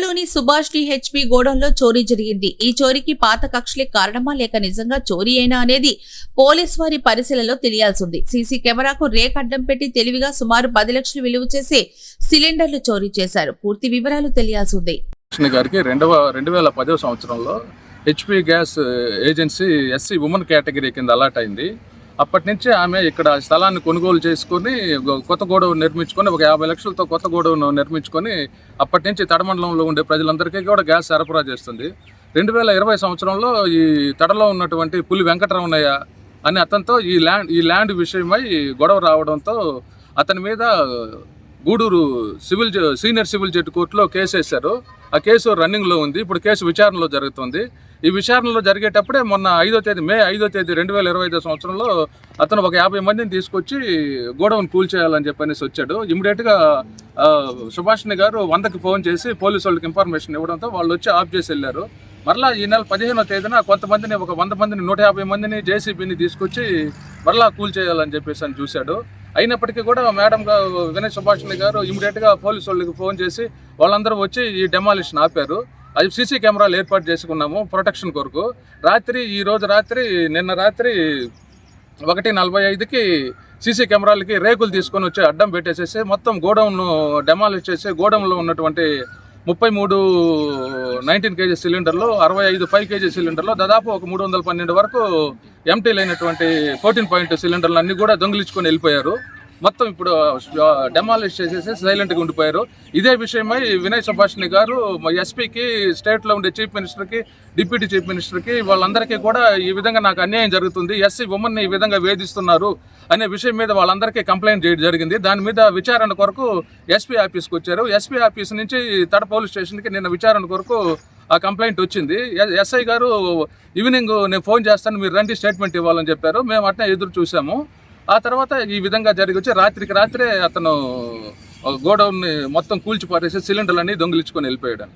తడలోని Subhash HP గోడౌన్లో చోరీ జరిగింది. ఈ చోరీకి పాత కక్షలే కారణమా లేక నిజంగా చోరీ అయినా అనేది పోలీస్ వారి పరిశీలనలో తెలియాల్సింది. సీసీ కెమెరాకు రేక్ అడ్డం పెట్టి తెలివిగా సుమారు 10 లక్షలు విలువ చేసే సిలిండర్లు చోరీ చేశారు. పూర్తి వివరాలు తెలియాల్సింది. గారికి 2010 సంవత్సరంలో HP gas agency SC women category కింద అలాట్ అయింది. అప్పటి నుంచి ఆమె ఇక్కడ స్థలాన్ని కొనుగోలు చేసుకుని కొత్త గోడౌన్ నిర్మించుకొని ఒక 50 లక్షలతో కొత్త గోడౌన్ నిర్మించుకొని అప్పటి నుంచి తడమండలంలో ఉండే ప్రజలందరికీ కూడా గ్యాస్ సరఫరా చేస్తుంది. 2020 సంవత్సరంలో ఈ తడలో ఉన్నటువంటి పులి వెంకటరమణయ్య అనే అతనితో ఈ ల్యాండ్ విషయమై గొడవ రావడంతో అతని మీద గూడూరు సీనియర్ సివిల్ జడ్జి కోర్టులో కేసు వేశారు. ఆ కేసు రన్నింగ్లో ఉంది. ఇప్పుడు కేసు విచారణలో జరుగుతుంది. ఈ విచారణలో జరిగేటప్పుడే మొన్న మే 5వ తేదీ 2025 సంవత్సరంలో అతను ఒక 50 మందిని తీసుకొచ్చి గోడౌన్ కూల్చేయాలని చెప్పనేసి వచ్చాడు. ఇమీడియట్గా సుభాషిణి గారు 100కి ఫోన్ చేసి పోలీసు వాళ్ళకి ఇన్ఫర్మేషన్ ఇవ్వడంతో వాళ్ళు వచ్చి ఆఫ్ చేసి వెళ్ళారు. మరలా ఈ నెల 15వ తేదీన కొంతమందిని ఒక 100 మందిని 150 మందిని జేసీబీని తీసుకొచ్చి మరలా కూల్చేయాలని చెప్పేసి అని చూశాడు. అయినప్పటికీ కూడా మేడం వినయ్ సుభాషిణి గారు ఇమీడియట్గా పోలీసు వాళ్ళకి ఫోన్ చేసి వాళ్ళందరూ వచ్చి ఈ డెమాలిషన్ ఆపారు. అది సీసీ కెమెరాలు ఏర్పాటు చేసుకున్నాము ప్రొటెక్షన్ కొరకు. నిన్న రాత్రి 1:45కి సీసీ కెమెరాలకి రేకులు తీసుకొని వచ్చి అడ్డం పెట్టేసేసి మొత్తం గోడౌన్ డెమాలిష్ చేసి గోడౌన్లో ఉన్నటువంటి 33 19 kg సిలిండర్లు, 65 5 kg సిలిండర్లు, దాదాపు ఒక 312 వరకు ఎంటీ లేనటువంటి 14 పాయింట్ సిలిండర్లు అన్నీ కూడా దొంగిలించుకొని వెళ్ళిపోయారు. మొత్తం ఇప్పుడు డెమాలిష్ చేసేసి సైలెంట్గా ఉండిపోయారు. ఇదే విషయమై వినయ్ సుభాషిణి గారు ఎస్పీకి, స్టేట్లో ఉండే చీఫ్ మినిస్టర్కి, డిప్యూటీ చీఫ్ మినిస్టర్కి వాళ్ళందరికీ కూడా ఈ విధంగా నాకు అన్యాయం జరుగుతుంది, ఎస్సీ ఉమెన్ని ఈ విధంగా వేధిస్తున్నారు అనే విషయం మీద వాళ్ళందరికీ కంప్లైంట్ చేయడం జరిగింది. దాని మీద విచారణ కొరకు ఎస్పీ ఆఫీస్కి వచ్చారు. ఎస్పీ ఆఫీస్ నుంచి తడ పోలీస్ స్టేషన్కి నిన్న విచారణ కొరకు ఆ కంప్లైంట్ వచ్చింది. ఎస్ఐ గారు ఈవినింగ్ నేను ఫోన్ చేస్తాను, మీరు రండి స్టేట్మెంట్ ఇవ్వాలని చెప్పారు. మేము అట్నే ఎదురు చూసాము. ఆ తర్వాత ఈ విధంగా జరిగి వచ్చి రాత్రే అతను గోడౌన్ని మొత్తం కూల్చిపారేసి సిలిండర్లన్నీ దొంగిలించుకొని వెళ్ళిపోయాడు.